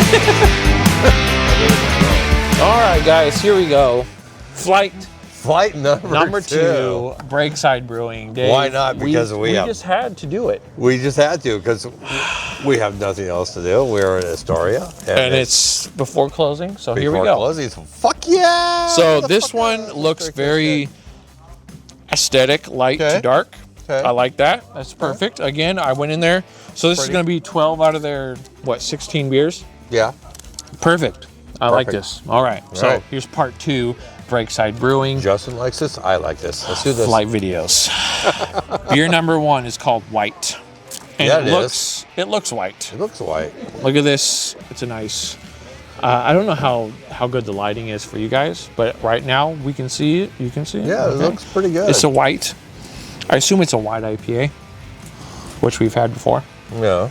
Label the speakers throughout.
Speaker 1: All right, guys, here we go. Flight
Speaker 2: number two.
Speaker 1: Breakside Brewing. Dave,
Speaker 2: why not? Because we
Speaker 1: just had to do it.
Speaker 2: We just had to because we have nothing else to do. We're in Astoria.
Speaker 1: And it's before closing, so here we go.
Speaker 2: Before closing, so fuck yeah!
Speaker 1: So this one looks very aesthetic, light to dark.
Speaker 2: Okay.
Speaker 1: I like that. That's perfect. Again, I went in there. So this is going to be 12 out of their, 16 beers?
Speaker 2: Yeah.
Speaker 1: Perfect. I like this. All right. So
Speaker 2: right.
Speaker 1: here's part 2, Breakside Brewing.
Speaker 2: Justin likes this. I like this. Let's do this.
Speaker 1: Flight videos. Beer number 1 is called White. And
Speaker 2: Yeah,
Speaker 1: it looks white.
Speaker 2: It looks white.
Speaker 1: Look at this. It's a nice... I don't know how good the lighting is for you guys, but right now we can see it. You can see it?
Speaker 2: Yeah,
Speaker 1: okay.
Speaker 2: It looks pretty good.
Speaker 1: It's a white. I assume it's a white IPA, which we've had before.
Speaker 2: Yeah.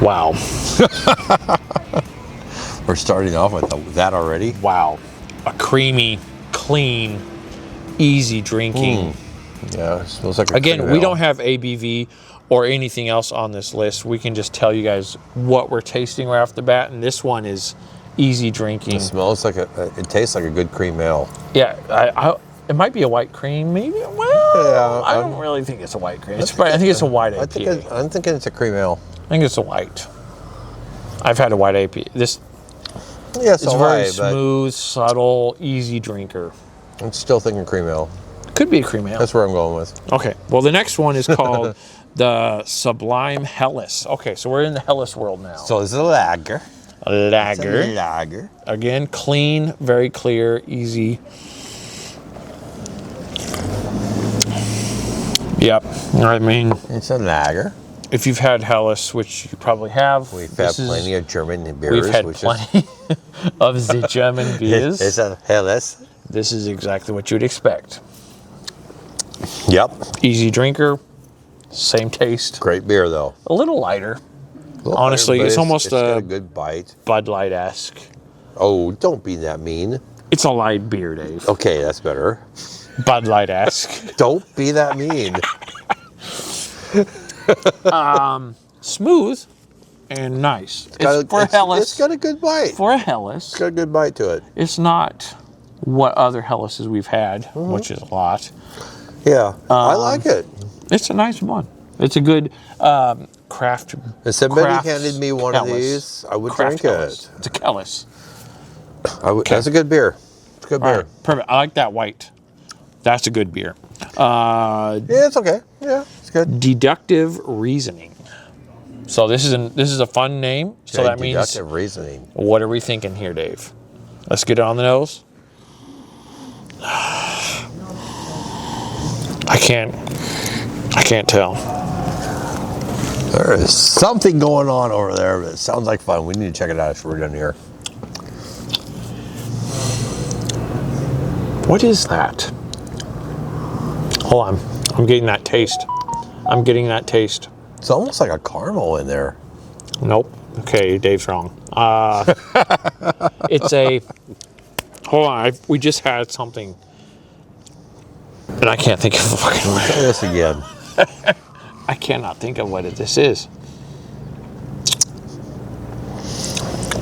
Speaker 1: Wow.
Speaker 2: We're starting off with that already.
Speaker 1: Wow. A creamy, clean, easy drinking.
Speaker 2: Yeah, it smells like a
Speaker 1: Again, we don't have ABV or anything else on this list. We can just tell you guys what we're tasting right off the bat, and this one is easy drinking.
Speaker 2: It smells like it tastes like a good cream ale.
Speaker 1: Yeah, it might be a white cream, maybe. Well,
Speaker 2: yeah,
Speaker 1: I don't really think it's a white cream. I think it's a white IPA.
Speaker 2: I'm thinking it's a cream ale.
Speaker 1: I think it's a white. I've had a white IPA. This
Speaker 2: yes,
Speaker 1: is very smooth, subtle, easy drinker.
Speaker 2: I'm still thinking cream ale.
Speaker 1: Could be a cream ale.
Speaker 2: That's where I'm going with.
Speaker 1: Okay. Well, the next one is called the Sublime Helles. Okay, so we're in the Helles world now.
Speaker 2: So this is a lager.
Speaker 1: A lager.
Speaker 2: It's a lager.
Speaker 1: Again, clean, very clear, easy. Yep. I mean,
Speaker 2: it's a lager.
Speaker 1: If you've had Helles, which you probably have,
Speaker 2: we've had plenty of German beers.
Speaker 1: We've had plenty of the German beers.
Speaker 2: It's a Helles.
Speaker 1: This is exactly what you'd expect.
Speaker 2: Yep.
Speaker 1: Easy drinker, same taste.
Speaker 2: Great beer though.
Speaker 1: A little lighter. Honestly, it's almost
Speaker 2: it's got a good bite.
Speaker 1: Bud Light-esque.
Speaker 2: Oh, don't be that mean.
Speaker 1: It's a light beer, Dave.
Speaker 2: Okay, that's better.
Speaker 1: Bud Light-esque.
Speaker 2: Don't be that mean.
Speaker 1: Smooth and nice.
Speaker 2: It's got a good bite.
Speaker 1: For a Helles.
Speaker 2: It's got a good bite to it.
Speaker 1: It's not what other Helleses we've had, which is a lot.
Speaker 2: Yeah, I like it.
Speaker 1: It's a nice one. It's a good craft.
Speaker 2: If somebody handed me one of these, I would drink it.
Speaker 1: It's a Helles.
Speaker 2: That's a good beer. It's a good beer.
Speaker 1: Right, perfect. I like that white. That's a good beer.
Speaker 2: Yeah, it's okay. Yeah, it's good.
Speaker 1: Deductive reasoning. So this is a fun name. So that means
Speaker 2: deductive reasoning.
Speaker 1: What are we thinking here, Dave? Let's get it on the nose. I can't tell.
Speaker 2: There is something going on over there, but it sounds like fun. We need to check it out after we're done here.
Speaker 1: What is that? Hold on. I'm getting that taste.
Speaker 2: It's almost like a caramel in there.
Speaker 1: Nope. Okay, Dave's wrong. It's a... Hold on. We just had something. And I can't think of the fucking word.
Speaker 2: Try this again.
Speaker 1: I cannot think of what this is.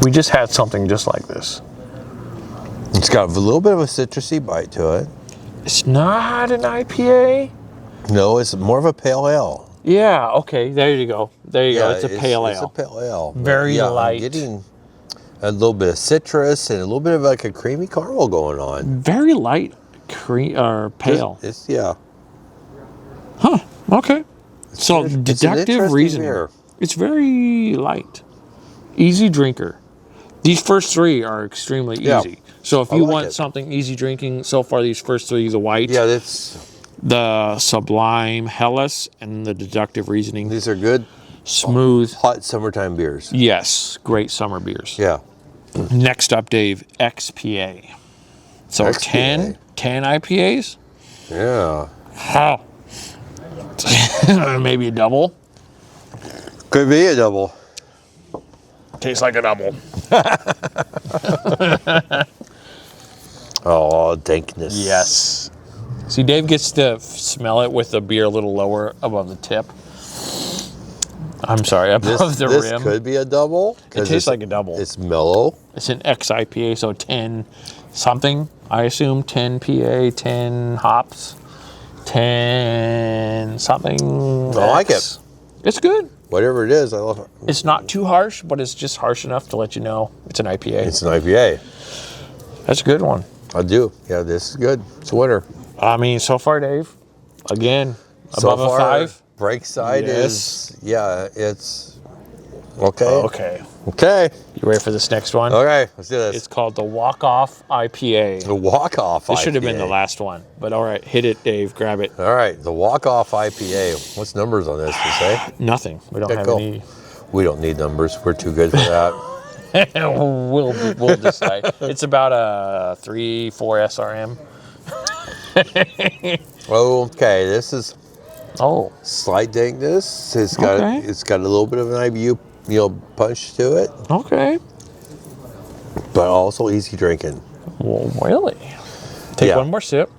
Speaker 1: We just had something just like this.
Speaker 2: It's got a little bit of a citrusy bite to it.
Speaker 1: It's not an IPA?
Speaker 2: No, it's more of a pale ale.
Speaker 1: Yeah, okay, there you go. It's a pale ale.
Speaker 2: It's a pale ale.
Speaker 1: Very light.
Speaker 2: I'm getting a little bit of citrus and a little bit of like a creamy caramel going on.
Speaker 1: Very light pale.
Speaker 2: Yeah.
Speaker 1: Huh, okay. So deductive reasoning.
Speaker 2: Beer.
Speaker 1: It's very light. Easy drinker. These first 3 are extremely easy.
Speaker 2: Yeah.
Speaker 1: So if you want something easy drinking, so far these first 3, the white.
Speaker 2: Yeah,
Speaker 1: the Sublime Helles and the deductive reasoning.
Speaker 2: These are good,
Speaker 1: smooth,
Speaker 2: hot summertime beers.
Speaker 1: Yes, great summer beers.
Speaker 2: Yeah.
Speaker 1: Next up, Dave, XPA. So
Speaker 2: XPA.
Speaker 1: 10 IPAs?
Speaker 2: Yeah.
Speaker 1: How? Maybe a double?
Speaker 2: Could be a double.
Speaker 1: Tastes like a double.
Speaker 2: Oh, dankness.
Speaker 1: Yes. See, Dave gets to smell it with the beer a little lower above the tip. I'm sorry, above the
Speaker 2: this
Speaker 1: rim.
Speaker 2: could be a double.
Speaker 1: It tastes like a double.
Speaker 2: It's mellow.
Speaker 1: It's an X IPA, so 10 something. I assume 10 PA, 10 hops, 10 something.
Speaker 2: I like it.
Speaker 1: It's good.
Speaker 2: Whatever it is, I love it.
Speaker 1: It's not too harsh, but it's just harsh enough to let you know it's an IPA.
Speaker 2: It's an IPA.
Speaker 1: That's a good one.
Speaker 2: I do. Yeah, this is good. It's a winner.
Speaker 1: I mean, so far, Dave, again,
Speaker 2: So
Speaker 1: above
Speaker 2: far,
Speaker 1: a 5.
Speaker 2: Breakside
Speaker 1: Yes.
Speaker 2: is, yeah, it's okay.
Speaker 1: Okay.
Speaker 2: Okay.
Speaker 1: You ready for this next one?
Speaker 2: Okay, let's do this.
Speaker 1: It's called the Walk-Off IPA.
Speaker 2: The walk-off
Speaker 1: This
Speaker 2: IPA.
Speaker 1: should have been the last one, but all right, hit it, Dave. Grab it.
Speaker 2: All right, the walk-off IPA. What's numbers on this, you say?
Speaker 1: Nothing. We don't
Speaker 2: Okay,
Speaker 1: have
Speaker 2: cool.
Speaker 1: any.
Speaker 2: We don't need numbers. We're too good for that.
Speaker 1: We'll decide. It's about a 3-4 SRM.
Speaker 2: Okay, this is
Speaker 1: Oh,
Speaker 2: slight dankness. It's got
Speaker 1: Okay.
Speaker 2: it's got a little bit of an IBU, punch to it,
Speaker 1: okay.
Speaker 2: but also easy drinking.
Speaker 1: Well, really? Take
Speaker 2: Yeah.
Speaker 1: one more sip.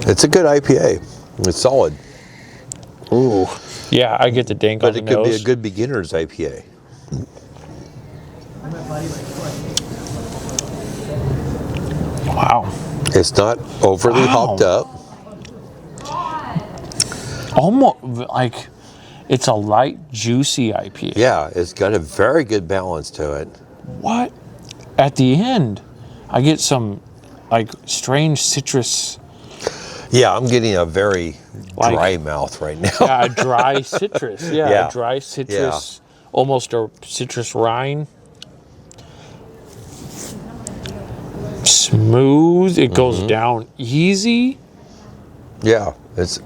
Speaker 2: It's a good IPA. It's solid,
Speaker 1: Ooh. Yeah, I get the dink
Speaker 2: but
Speaker 1: on the
Speaker 2: it could be
Speaker 1: nose.
Speaker 2: a good beginner's IPA.
Speaker 1: Wow.
Speaker 2: It's not overly
Speaker 1: Wow.
Speaker 2: hopped up.
Speaker 1: Almost like it's a light, juicy IPA.
Speaker 2: Yeah, it's got a very good balance to it.
Speaker 1: What? At the end, I get some like strange citrus,
Speaker 2: Yeah, I'm getting a very
Speaker 1: Like-
Speaker 2: dry mouth right now.
Speaker 1: yeah, a dry citrus. Yeah,
Speaker 2: Yeah.
Speaker 1: a dry citrus, almost a citrus rind. Smooth. It goes down easy.
Speaker 2: Yeah, it's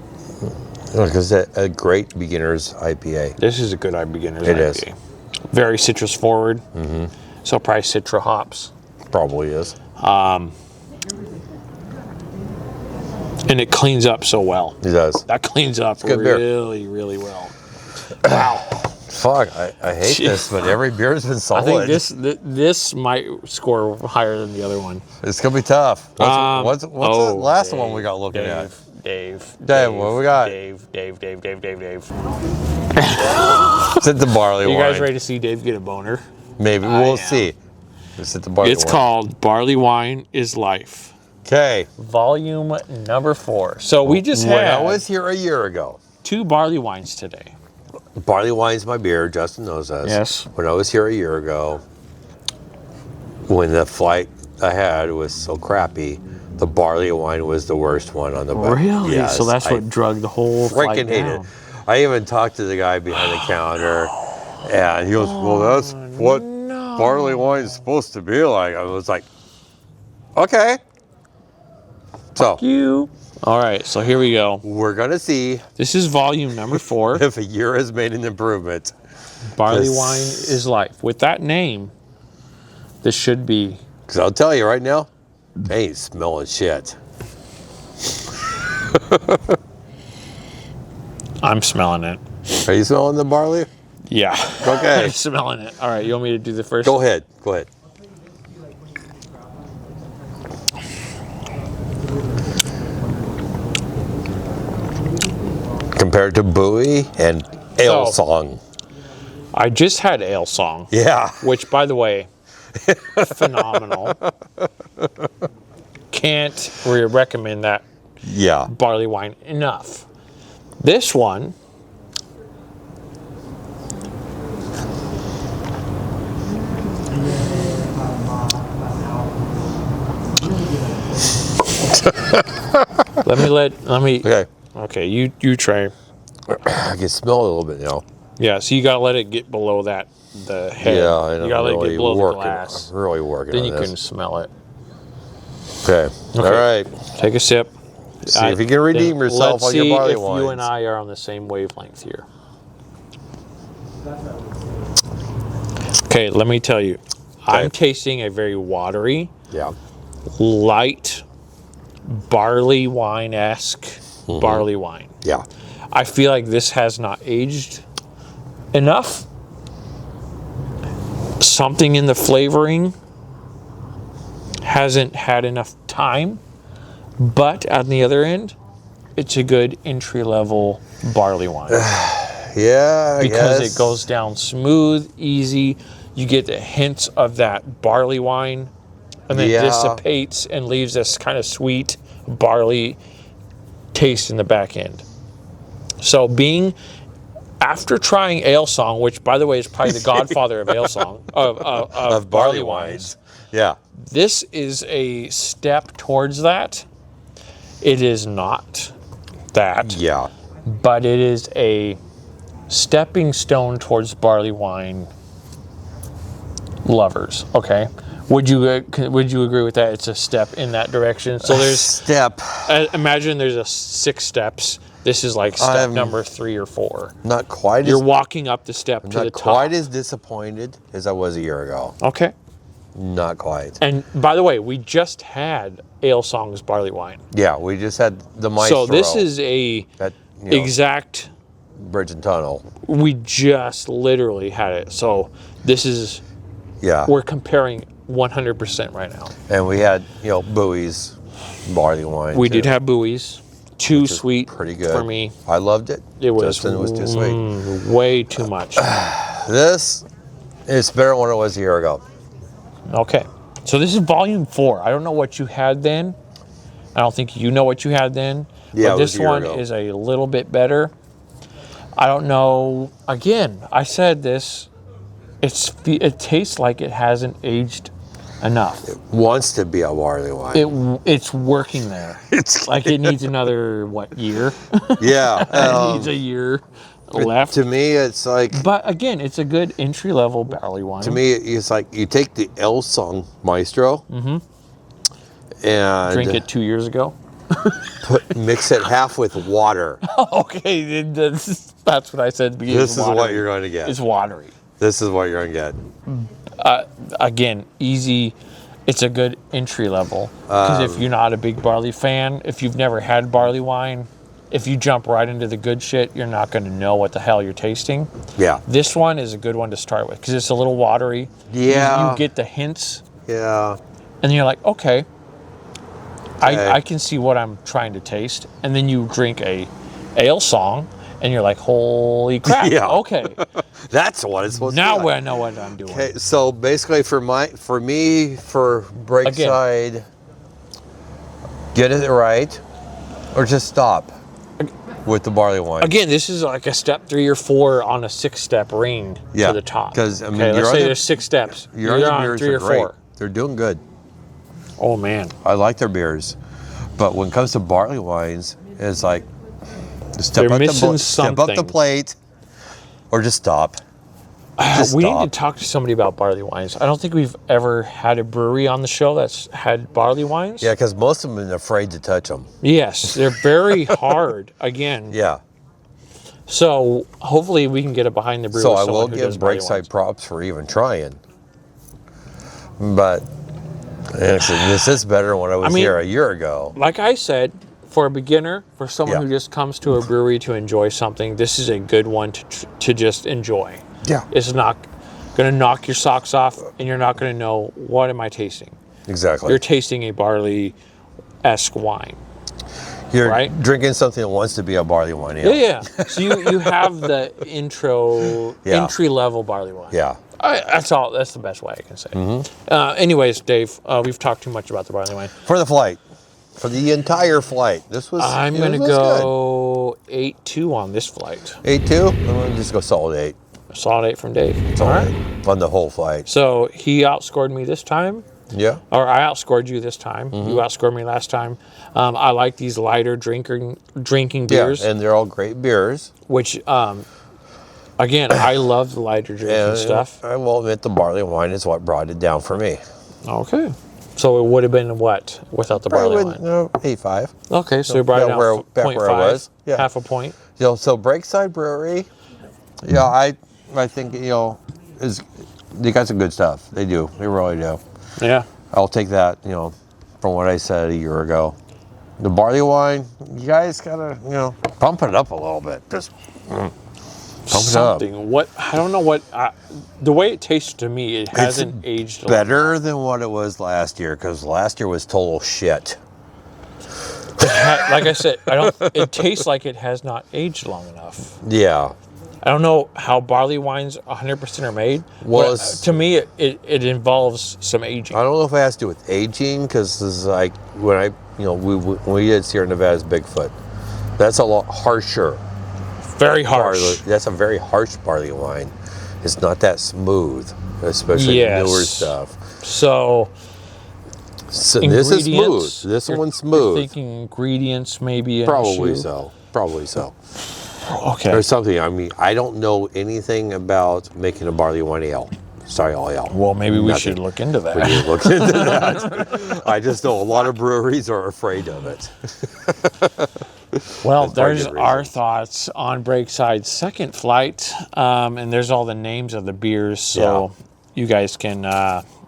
Speaker 2: like I said, a great beginner's IPA.
Speaker 1: This is a good beginner's
Speaker 2: It
Speaker 1: IPA.
Speaker 2: is.
Speaker 1: Very citrus forward. So probably citra hops.
Speaker 2: Probably is.
Speaker 1: And it cleans up so well.
Speaker 2: It does.
Speaker 1: That cleans up
Speaker 2: good beer.
Speaker 1: really, really well. Wow.
Speaker 2: Fuck, I hate this, but every beer has been
Speaker 1: I
Speaker 2: solid.
Speaker 1: think this might score higher than the other one.
Speaker 2: It's gonna be tough. What's the last
Speaker 1: Dave,
Speaker 2: one we got looking at?
Speaker 1: Dave,
Speaker 2: what we got?
Speaker 1: Dave.
Speaker 2: It's at the barley
Speaker 1: You
Speaker 2: wine.
Speaker 1: guys ready to see Dave get a boner?
Speaker 2: Maybe
Speaker 1: I
Speaker 2: we'll
Speaker 1: am.
Speaker 2: see. It's at the barley
Speaker 1: It's
Speaker 2: wine.
Speaker 1: called Barley Wine is Life,
Speaker 2: Okay.
Speaker 1: volume number 4. So we just
Speaker 2: When
Speaker 1: had
Speaker 2: I was here a year ago,
Speaker 1: 2 barley wines today.
Speaker 2: barley wine's my beer. Justin knows this.
Speaker 1: Yes.
Speaker 2: When I was here a year ago, when the flight I had was so crappy, the barley wine was the worst one on the boat.
Speaker 1: Really?
Speaker 2: Yes,
Speaker 1: So that's
Speaker 2: I
Speaker 1: what drugged the whole flight
Speaker 2: freaking hate
Speaker 1: down.
Speaker 2: it. I even talked to the guy behind the counter, and he goes, "Well, that's what
Speaker 1: no.
Speaker 2: barley wine is supposed to be like." I was like, "Okay." So
Speaker 1: You. All right, so here we go.
Speaker 2: we're gonna see
Speaker 1: This is volume number 4.
Speaker 2: if a year has made an improvement.
Speaker 1: Barley
Speaker 2: Yes.
Speaker 1: Wine is Life. With that name, this should be.
Speaker 2: Because I'll tell you right now, I ain't smelling shit.
Speaker 1: I'm smelling it.
Speaker 2: Are you smelling the barley?
Speaker 1: Yeah.
Speaker 2: Okay.
Speaker 1: I'm smelling it. All right, you want me to do the first?
Speaker 2: Go ahead. Go ahead. Compared to Bowie and Ale
Speaker 1: So-
Speaker 2: Song.
Speaker 1: I just had Ale Song,
Speaker 2: Yeah.
Speaker 1: which, by the way, phenomenal. Can't recommend that
Speaker 2: Yeah.
Speaker 1: barley wine enough. This one, let me.
Speaker 2: Okay.
Speaker 1: Okay, you try.
Speaker 2: I can smell it a little bit now.
Speaker 1: Yeah, so you gotta let it get below the head.
Speaker 2: Yeah, and
Speaker 1: you gotta let it
Speaker 2: really
Speaker 1: get below the
Speaker 2: working.
Speaker 1: glass.
Speaker 2: I'm really working
Speaker 1: Then
Speaker 2: on
Speaker 1: you
Speaker 2: this.
Speaker 1: can smell it.
Speaker 2: Okay. All right.
Speaker 1: Take a sip.
Speaker 2: See if you can redeem
Speaker 1: Then
Speaker 2: yourself
Speaker 1: let's
Speaker 2: on your
Speaker 1: see
Speaker 2: barley
Speaker 1: if
Speaker 2: wines.
Speaker 1: you and I are on the same wavelength here. Okay, let me tell you. I'm tasting a very watery,
Speaker 2: Yeah.
Speaker 1: light, barley wine-esque barley wine.
Speaker 2: Yeah.
Speaker 1: I feel like this has not aged enough. Something in the flavoring hasn't had enough time. But on the other end, it's a good entry-level barley wine.
Speaker 2: Yeah,
Speaker 1: Because it goes down smooth, easy. You get the hints of that barley wine, and then dissipates and leaves this kind of sweet barley taste in the back end. So after trying Ale Song, which by the way is probably the godfather of Ale Song, of barley wines.
Speaker 2: Yeah.
Speaker 1: This is a step towards that. It is not that.
Speaker 2: Yeah.
Speaker 1: But it is a stepping stone towards barley wine lovers. Okay. Would you agree with that? It's a step in that direction. So there's
Speaker 2: step.
Speaker 1: Imagine there's 6 steps. This is like step number 3 or 4.
Speaker 2: Not quite.
Speaker 1: You're walking up the step to the top.
Speaker 2: Not quite as disappointed as I was a year ago.
Speaker 1: Okay.
Speaker 2: Not quite.
Speaker 1: And by the way, we just had Ale Song's barley wine.
Speaker 2: Yeah, we just had the Maestro.
Speaker 1: So this is exact
Speaker 2: Bridge and Tunnel.
Speaker 1: We just literally had it. So this is we're comparing 100% right now.
Speaker 2: And we had Bowie's barley wine.
Speaker 1: We did have Bowie's. Too sweet,
Speaker 2: pretty good
Speaker 1: for me.
Speaker 2: I loved it.
Speaker 1: It was
Speaker 2: too sweet.
Speaker 1: Way too much.
Speaker 2: This is better than what it was a year ago.
Speaker 1: Okay, so this is volume 4. I don't know what you had then. I don't think you know what you had then.
Speaker 2: Yeah,
Speaker 1: but this one is a little bit better. I don't know. Again, I said this. It tastes like it hasn't aged enough.
Speaker 2: It wants to be a barley wine.
Speaker 1: It's working there. It's like it needs another year?
Speaker 2: Yeah,
Speaker 1: it needs a year left.
Speaker 2: To me, it's like.
Speaker 1: But again, it's a good entry level barley wine.
Speaker 2: To me, it's like you take the Ale Song Maestro, and
Speaker 1: drink it 2 years ago.
Speaker 2: Mix it half with water.
Speaker 1: Okay, that's what I said.
Speaker 2: This is what you're going to get.
Speaker 1: It's watery.
Speaker 2: This is what you're going to get.
Speaker 1: Again, easy. It's a good entry level. Because if you're not a big barley fan, if you've never had barley wine, if you jump right into the good shit, you're not going to know what the hell you're tasting.
Speaker 2: Yeah.
Speaker 1: This one is a good one to start with because it's a little watery.
Speaker 2: Yeah.
Speaker 1: You get the hints.
Speaker 2: Yeah.
Speaker 1: And you're like, okay. I can see what I'm trying to taste. And then you drink a Ale Song, and you're like, holy crap.
Speaker 2: Yeah.
Speaker 1: Okay.
Speaker 2: That's what it's supposed to be.
Speaker 1: Now
Speaker 2: Like.
Speaker 1: I know what I'm doing.
Speaker 2: Okay, so basically for Breakside, get it right, or just stop with the barley wine.
Speaker 1: Again, this is like a step 3 or 4 on a 6-step ring to the top.
Speaker 2: Because I mean,
Speaker 1: let's say there's 6 steps. You're on 3 or 4.
Speaker 2: They're doing good.
Speaker 1: Oh man,
Speaker 2: I like their beers, but when it comes to barley wines, it's like step up the plate, or just stop.
Speaker 1: We need to talk to somebody about barley wines. I don't think we've ever had a brewery on the show that's had barley wines.
Speaker 2: Yeah, because most of them are afraid to touch them.
Speaker 1: Yes, they're very hard. Again.
Speaker 2: Yeah.
Speaker 1: So hopefully we can get it behind the brewery.
Speaker 2: So I will give Breakside props for even trying. But actually, this is better than when I was here a year ago.
Speaker 1: Like I said, for a beginner, for someone who just comes to a brewery to enjoy something, this is a good one to just enjoy.
Speaker 2: Yeah.
Speaker 1: It's not going to knock your socks off, and you're not going to know, what am I tasting?
Speaker 2: Exactly.
Speaker 1: You're tasting a barley-esque wine.
Speaker 2: You're drinking something that wants to be a barley wine.
Speaker 1: Yeah. So you have the entry-level barley wine.
Speaker 2: Yeah.
Speaker 1: That's all. That's the best way I can say. Anyways, Dave, we've talked too much about the barley wine.
Speaker 2: For the flight. For the entire flight. This was
Speaker 1: I'm going to go 8-2 on this flight.
Speaker 2: 8-2? I'm going to just go solid 8.
Speaker 1: Solid 8 from Dave.
Speaker 2: All right. On the whole flight.
Speaker 1: So he outscored me this time.
Speaker 2: Yeah.
Speaker 1: Or I outscored you this time. You outscored me last time. I like these lighter drinking beers.
Speaker 2: Yeah, and they're all great beers.
Speaker 1: Which, again, I love the lighter drinking stuff.
Speaker 2: I will admit the barley wine is what brought it down for me.
Speaker 1: Okay. So it would have been what without the barley wine?
Speaker 2: 8.5.
Speaker 1: Okay, so you brought it down
Speaker 2: back where I was. Yeah.
Speaker 1: Half a point.
Speaker 2: So Breakside Brewery, I think, they got some good stuff. They do. They really do.
Speaker 1: Yeah.
Speaker 2: I'll take that, from what I said a year ago. The barley wine, you guys gotta, pump it up a little bit. Just pump
Speaker 1: something.
Speaker 2: it up.
Speaker 1: What I don't know what the way it tastes to me, it hasn't aged.
Speaker 2: Better than what it was last year, because last year was total shit.
Speaker 1: like I said, it tastes like it has not aged long enough.
Speaker 2: Yeah.
Speaker 1: I don't know how barley wines 100% are made.
Speaker 2: Well,
Speaker 1: but, to me, it involves some aging.
Speaker 2: I don't know if it has to do with aging, because this is like when we did Sierra Nevada's Bigfoot. That's a lot harsher.
Speaker 1: Very harsh.
Speaker 2: That's a very harsh barley wine. It's not that smooth, especially the newer stuff.
Speaker 1: So
Speaker 2: this is smooth. This one's smooth.
Speaker 1: You're thinking ingredients maybe.
Speaker 2: Probably so. Probably so.
Speaker 1: Okay.
Speaker 2: Or something. I mean, I don't know anything about making a barley wine ale. Style ale.
Speaker 1: Well, maybe we should look into that.
Speaker 2: We need to look into that. I just know a lot of breweries are afraid of it.
Speaker 1: Well, there's our thoughts on Breakside's second flight, and there's all the names of the beers, so you guys can.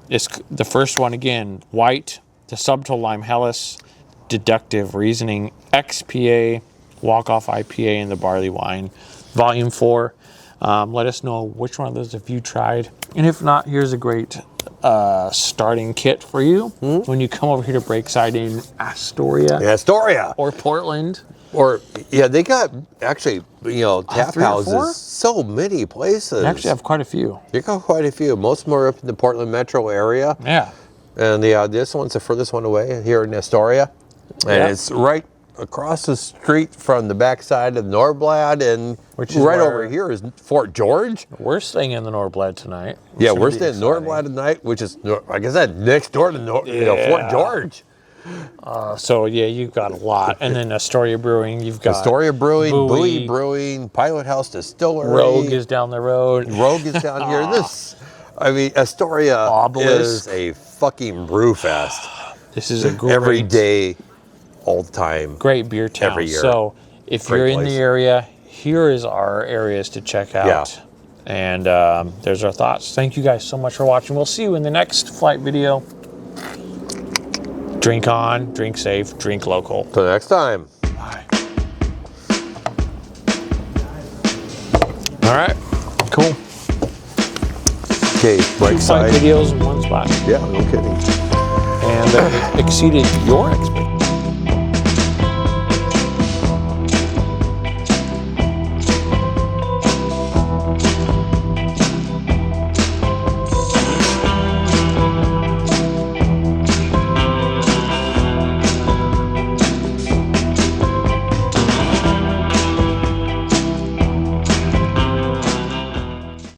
Speaker 1: It's the first one again: White, the Subtle Lime Helles, Deductive Reasoning, XPA, Walk-Off IPA, and the Barley Wine, Volume 4. Let us know which one of those have you tried, and if not, here's a great starting kit for you when you come over here to Breakside in Astoria, or Portland,
Speaker 2: or they got actually tap houses, so many places.
Speaker 1: They actually have quite a few.
Speaker 2: They got quite a few. Most of them are up in the Portland metro area.
Speaker 1: Yeah,
Speaker 2: and this one's the furthest one away here in Astoria, and it's right across the street from the backside of Norblad, and which is right over here is Fort George.
Speaker 1: We're staying in the Norblad tonight.
Speaker 2: Yeah, we're staying in Norblad tonight, which is, like I said, next door to Fort George.
Speaker 1: So you've got a lot, and then Astoria Brewing. You've got
Speaker 2: Astoria Brewing, Bowie Brewing, Pilot House Distillery.
Speaker 1: Rogue is down the road.
Speaker 2: Rogue is down here. Astoria is a fucking brew fest.
Speaker 1: This is a great
Speaker 2: every day. All the time.
Speaker 1: Great beer town.
Speaker 2: Every year.
Speaker 1: So if you're in the area, here is our areas to check out. Yeah. And there's our thoughts. Thank you guys so much for watching. We'll see you in the next flight video. Drink on, drink safe, drink local.
Speaker 2: Till next time.
Speaker 1: Bye. All right. Cool.
Speaker 2: Okay,
Speaker 1: Breakside. 2 flight videos in one spot.
Speaker 2: Yeah, no kidding.
Speaker 1: And exceeded your expectations.